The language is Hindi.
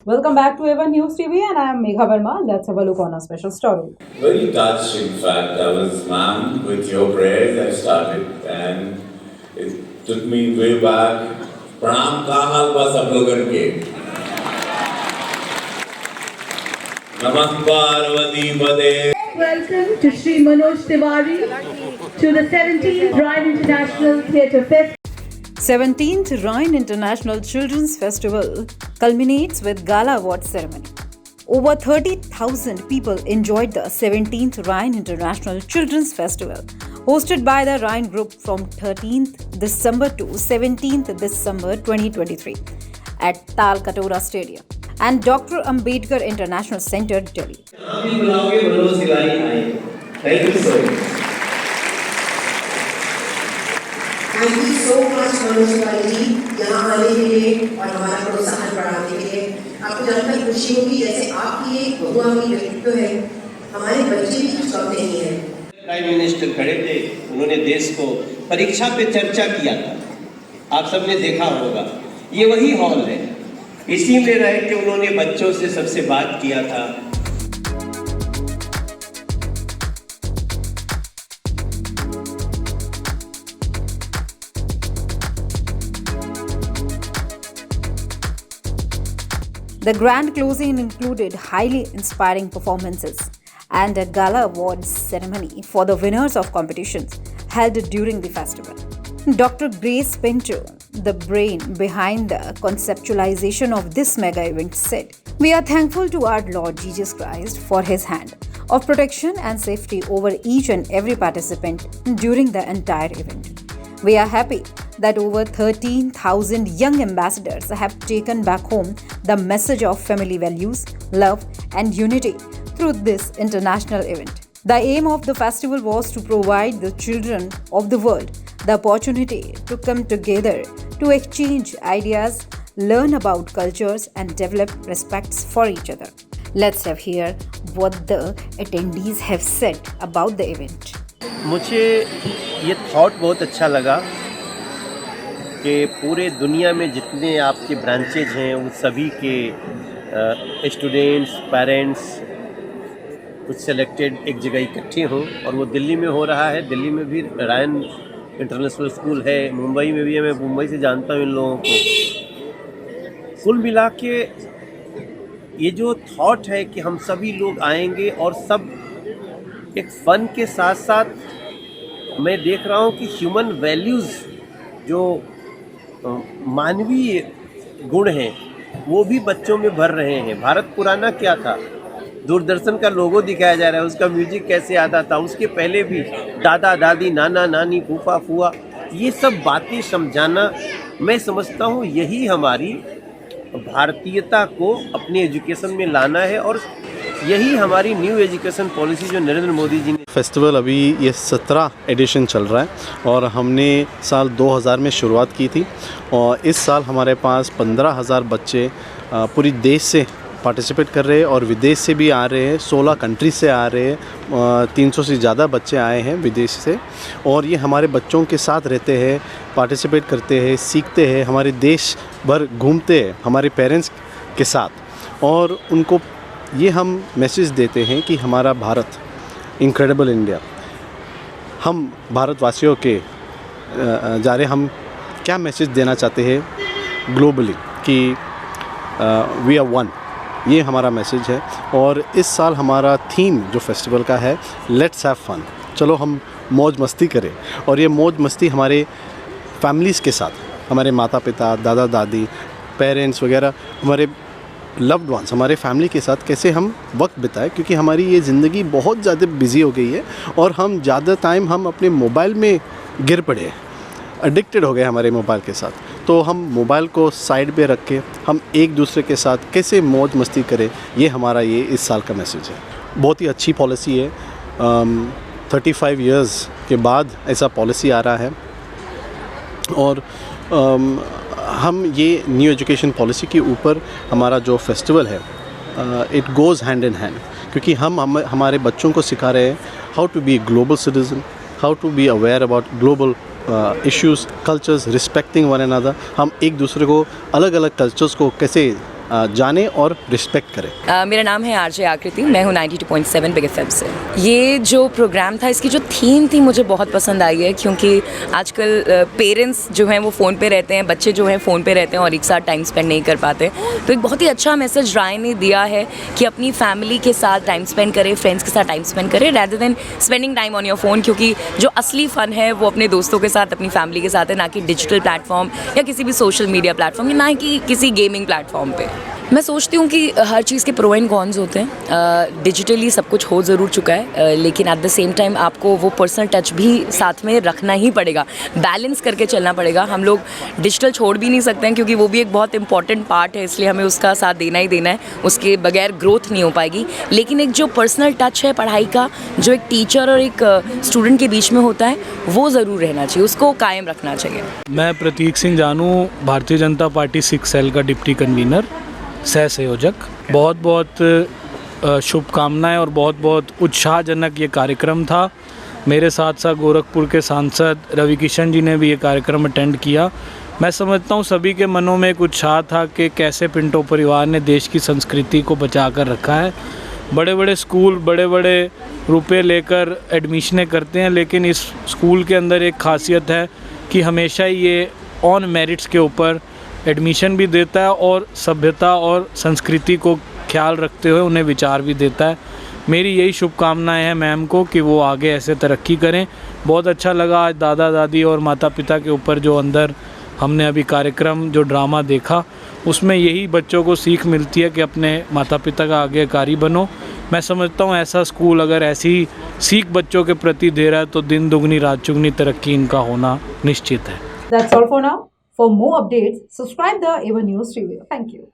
Welcome back to Evan News TV and I am Megha Verma. Let's have a look on our special story. Very touched, in fact. I was, ma'am, with your prayers I started and it took me way back. Pranam ka hal ba sab logan ke. Namah Parvati Pade. Welcome to Sri Manoj Tiwari to the 17th Rhine International Theatre Festival. 17th Rhine International Children's Festival culminates with Gala Award ceremony. Over 30,000 people enjoyed the 17th Rhine International Children's Festival, hosted by the Rhine Group from 13th December to 17th December 2023 at Tal Katora Stadium and Dr. Ambedkar International Center, Delhi. Thank you so much. Thank you so much Manoj Tiwari ji यहाँ आने के लिए और हमारा प्रोत्साहन बढ़ाने के लिए। आपको जानकर खुशी होगी जैसे आपकी एक बहुआमी व्यक्तित्व है, हमारे बच्चे भी कुछ कम नहीं है। प्राइम मिनिस्टर खड़े थे, उन्होंने देश को परीक्षा पे चर्चा किया था। आप सबने देखा होगा, ये वही हॉल है, इसी में रह के उन्होंने बच्चों से सबसे बात किया था। The grand closing included highly inspiring performances and a gala awards ceremony for the winners of competitions held during the festival. Dr. Grace Pinto, the brain behind the conceptualization of this mega event, said, "We are thankful to our Lord Jesus Christ for His hand of protection and safety over each and every participant during the entire event. We are happy that over 13,000 young ambassadors have taken back home the message of family values, love, and unity through this international event. The aim of the festival was to provide the children of the world the opportunity to come together to exchange ideas, learn about cultures, and develop respects for each other." Let's have hear what the attendees have said about the event. मुझे ये थॉट बहुत अच्छा लगा कि पूरे दुनिया में जितने आपके ब्रांचेज हैं उन सभी के स्टूडेंट्स, पेरेंट्स कुछ सेलेक्टेड एक जगह इकट्ठे हों और वो दिल्ली में हो रहा है। दिल्ली में भी रायन इंटरनेशनल स्कूल है, मुंबई में भी है, मैं मुंबई से जानता हूँ इन लोगों को। कुल मिला के ये जो थॉट है कि हम सभी लोग आएंगे और सब एक फ़न के साथ साथ मैं देख रहा हूँ कि ह्यूमन वैल्यूज़ जो मानवीय गुण हैं वो भी बच्चों में भर रहे हैं। भारत पुराना क्या था, दूरदर्शन का लोगो दिखाया जा रहा है, उसका म्यूजिक कैसे आता था, उसके पहले भी दादा दादी, नाना नानी, फूफा फूआ, ये सब बातें समझाना, मैं समझता हूँ यही हमारी भारतीयता को अपनी एजुकेशन में लाना है और यही हमारी न्यू एजुकेशन पॉलिसी जो नरेंद्र मोदी जी ने। फेस्टिवल अभी ये 17 एडिशन चल रहा है और हमने साल 2000 में शुरुआत की थी और इस साल हमारे पास 15,000 बच्चे पूरी देश से पार्टिसिपेट कर रहे हैं और विदेश से भी आ रहे हैं। 16 कंट्री से आ रहे हैं, 300 से ज़्यादा बच्चे आए हैं विदेश से और ये हमारे बच्चों के साथ रहते हैं, पार्टिसिपेट करते हैं, सीखते हैं, हमारे देश भर घूमते हैं हमारे पेरेंट्स के साथ और उनको ये हम मैसेज देते हैं कि हमारा भारत इनक्रेडिबल इंडिया, हम भारतवासियों के जा रहे हम क्या मैसेज देना चाहते हैं ग्लोबली कि वी आर वन, ये हमारा मैसेज है। और इस साल हमारा थीम जो फेस्टिवल का है लेट्स हैव फन, चलो हम मौज मस्ती करें और ये मौज मस्ती हमारे फैमिलीज़ के साथ, हमारे माता पिता, दादा दादी, पेरेंट्स वगैरह, हमारे लव्ड वंस, हमारे फैमिली के साथ कैसे हम वक्त बिताएं, क्योंकि हमारी ये ज़िंदगी बहुत ज़्यादा बिजी हो गई है और हम ज़्यादा टाइम हम अपने मोबाइल में गिर पड़े हैं, एडिक्टेड हो गए हमारे मोबाइल के साथ। तो हम मोबाइल को साइड पे रख के हम एक दूसरे के साथ कैसे मौज मस्ती करें, ये हमारा ये इस साल का मैसेज है। बहुत ही अच्छी पॉलिसी है, 35 इयर्स के बाद ऐसा पॉलिसी आ रहा है और हम ये न्यू एजुकेशन पॉलिसी के ऊपर हमारा जो फेस्टिवल है it goes hand in hand, क्योंकि हम हमारे बच्चों को सिखा रहे हैं how to be global citizen, how to be aware about global issues, cultures, respecting one another. हम एक दूसरे को अलग अलग कल्चर्स को कैसे जाने और रिस्पेक्ट करें। मेरा नाम है आरजे आकृति, मैं हूँ 92.7 बिग एफएम से। ये जो प्रोग्राम था, इसकी जो थीम थी मुझे बहुत पसंद आई है, क्योंकि आजकल पेरेंट्स जो हैं वो फ़ोन पे रहते हैं, बच्चे जो हैं फ़ोन पे रहते हैं और एक साथ टाइम स्पेंड नहीं कर पाते। तो एक बहुत ही अच्छा मैसेज राय ने दिया है कि अपनी फैमिली के साथ टाइम स्पेंड करें, फ्रेंड्स के साथ टाइम स्पेंड करें, rather than spending time on your phone, क्योंकि जो असली फ़न है वो अपने दोस्तों के साथ, अपनी फैमिली के साथ है, ना कि डिजिटल प्लेटफॉर्म या किसी भी सोशल मीडिया प्लेटफॉर्म, या ना कि किसी गेमिंग प्लेटफॉर्म पे। मैं सोचती हूँ कि हर चीज़ के प्रो एंड कॉन्स होते हैं। डिजिटली सब कुछ हो ज़रूर चुका है, लेकिन एट द सेम टाइम आपको वो पर्सनल टच भी साथ में रखना ही पड़ेगा, बैलेंस करके चलना पड़ेगा। हम लोग डिजिटल छोड़ भी नहीं सकते हैं, क्योंकि वो भी एक बहुत इंपॉर्टेंट पार्ट है, इसलिए हमें उसका साथ देना ही देना है। उसके बगैर ग्रोथ नहीं हो पाएगी। लेकिन एक जो पर्सनल टच है पढ़ाई का, जो एक टीचर और एक स्टूडेंट के बीच में होता है, वो ज़रूर रहना चाहिए, उसको कायम रखना चाहिए। मैं प्रतीक सिंह जानू, भारतीय जनता पार्टी 6 सेल का डिप्टी कन्वीनर, सह संयोजक। बहुत बहुत शुभकामनाएं और बहुत बहुत उत्साहजनक ये कार्यक्रम था। मेरे साथ साथ गोरखपुर के सांसद रवि किशन जी ने भी ये कार्यक्रम अटेंड किया। मैं समझता हूँ सभी के मनों में एक उत्साह था कि कैसे पिंटो परिवार ने देश की संस्कृति को बचा कर रखा है। बड़े बड़े स्कूल बड़े बड़े रुपए लेकर एडमिशनें करते हैं, लेकिन इस स्कूल के अंदर एक खासियत है कि हमेशा ये ऑन मेरिट्स के ऊपर एडमिशन भी देता है और सभ्यता और संस्कृति को ख्याल रखते हुए उन्हें विचार भी देता है। मेरी यही शुभकामनाएं हैं मैम को कि वो आगे ऐसे तरक्की करें। बहुत अच्छा लगा आज दादा दादी और माता पिता के ऊपर जो अंदर हमने अभी कार्यक्रम जो ड्रामा देखा, उसमें यही बच्चों को सीख मिलती है कि अपने माता पिता का आज्ञाकारी बनो। मैं समझता हूँ ऐसा स्कूल अगर ऐसी सीख बच्चों के प्रति दे रहा है तो दिन दुगनी रात चुगनी तरक्की इनका होना निश्चित है। That's all for now. For more updates, subscribe the Ava News TV. Thank you.